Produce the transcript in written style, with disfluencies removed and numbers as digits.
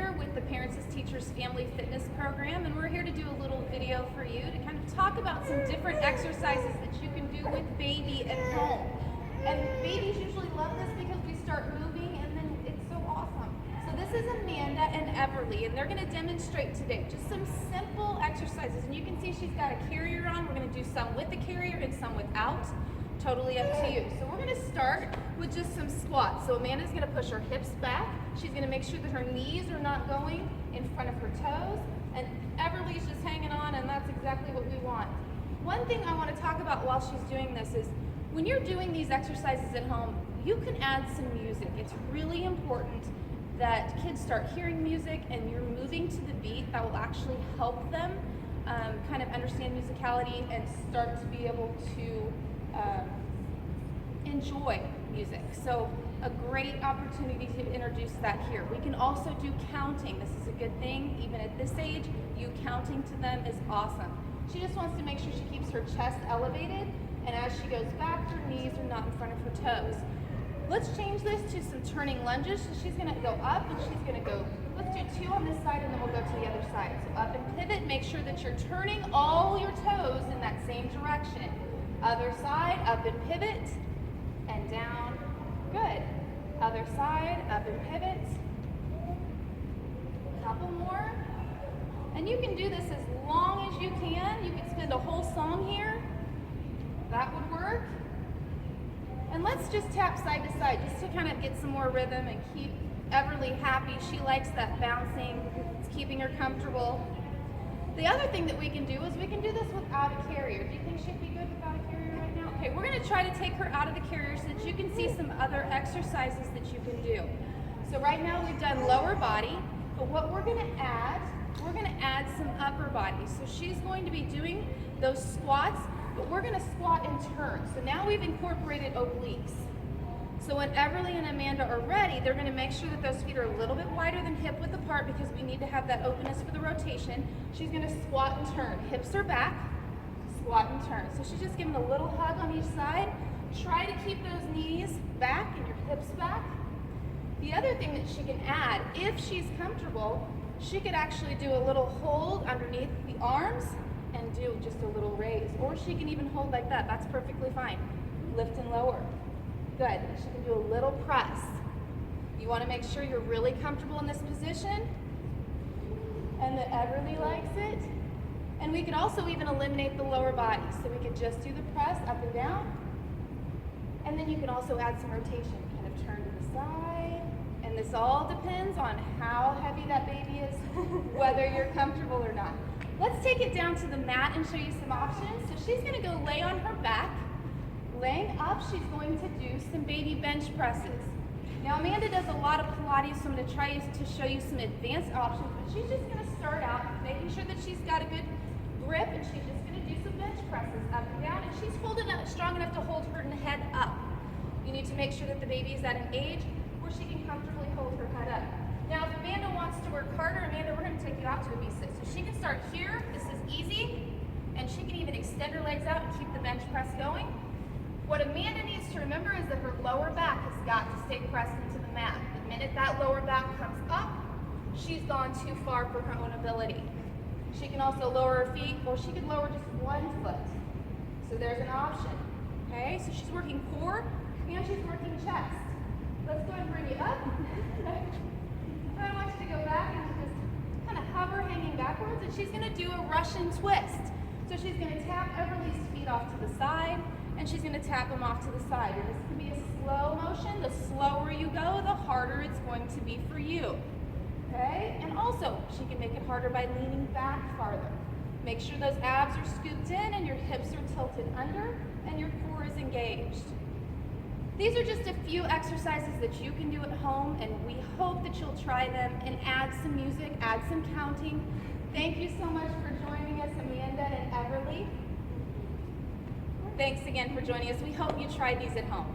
coordinator with the Parents as Teachers Family Fitness Program, and we're here to do a little video for you to kind of talk about some different exercises that you can do with baby at home. And babies usually love this because we start moving and then it's so awesome. So this is Amanda and Everly, and they're going to demonstrate today just some simple exercises. And you can see she's got a carrier on. We're going to do some with the carrier and some without. Totally up to you. So we're going to start with just some squats. So Amanda's going to push her hips back. She's going to make sure that her knees are not going in front of her toes. And Everly's just hanging on, and that's exactly what we want. One thing I want to talk about while she's doing this is when you're doing these exercises at home, you can add some music. It's really important that kids start hearing music and you're moving to the beat. That will actually help them kind of understand musicality and start to be able to enjoy music. So a great opportunity to introduce that here. We can also do counting. This is a good thing. Even at this age, you counting to them is awesome. She just wants to make sure she keeps her chest elevated, and as she goes back, her knees are not in front of her toes. Let's change this to some turning lunges. So she's gonna go up and she's gonna go, let's do 2 on this side and then we'll go to the other side. So up and pivot, make sure that you're turning all your toes in that same direction. Other side, up and pivot, and down, good. Other side, up and pivot. A couple more. And you can do this as long as you can. You can spend a whole song here. That would work. And let's just tap side to side just to kind of get some more rhythm and keep Everly happy. She likes that bouncing. It's keeping her comfortable. The other thing that we can do is we can do this without a carrier. Do you think she'd be good without a carrier right now? Okay, we're going to try to take her out of the carrier so that you can see some other exercises that you can do. So right now we've done lower body, but what we're going to add some upper body. So she's going to be doing those squats, but we're going to squat and turn. So now we've incorporated obliques. So when Everly and Amanda are ready, they're going to make sure that those feet are a little bit wider than hip width apart because we need to have that openness for the rotation. She's going to squat and turn. Hips are back, squat and turn. So she's just giving a little hug on each side. Try to keep those knees back and your hips back. The other thing that she can add, if she's comfortable, she could actually do a little hold underneath the arms and do just a little raise. Or she can even hold like that. That's perfectly fine. Lift and lower. Good. She can do a little press. You want to make sure you're really comfortable in this position and that Everly likes it. And we could also even eliminate the lower body. So we could just do the press up and down. And then you can also add some rotation. Kind of turn to the side. And this all depends on how heavy that baby is, whether you're comfortable or not. Let's take it down to the mat and show you some options. So she's going to go lay on her back. Laying up, she's going to do some baby bench presses. Now Amanda does a lot of Pilates, so I'm going to try to show you some advanced options, but she's just going to start out making sure that she's got a good grip, and she's just going to do some bench presses up and down, and she's holding up strong enough to hold her head up. You need to make sure that the baby is at an age where she can comfortably hold her head up. Now if Amanda wants to work harder, Amanda, we're going to take you out to a V-sit. So she can start here, this is easy, and she can even extend her legs out and keep the bench press going. What Amanda needs to remember is that her lower back has got to stay pressed into the mat. The minute that lower back comes up, she's gone too far for her own ability. She can also lower her feet, or she could lower just one foot. So there's an option. Okay, so she's working core and she's working chest. Let's go ahead and bring you up. And I want you to go back and just kind of hover hanging backwards, and she's going to do a Russian twist. So she's going to tap Everly's feet off to the side, and she's going to tap them off to the side. And this can be a slow motion. The slower you go, the harder it's going to be for you. Okay? And also, she can make it harder by leaning back farther. Make sure those abs are scooped in and your hips are tilted under and your core is engaged. These are just a few exercises that you can do at home, and we hope that you'll try them and add some music, add some counting. Thank you so much for joining us, Amanda and Everly. Thanks again for joining us. We hope you try these at home.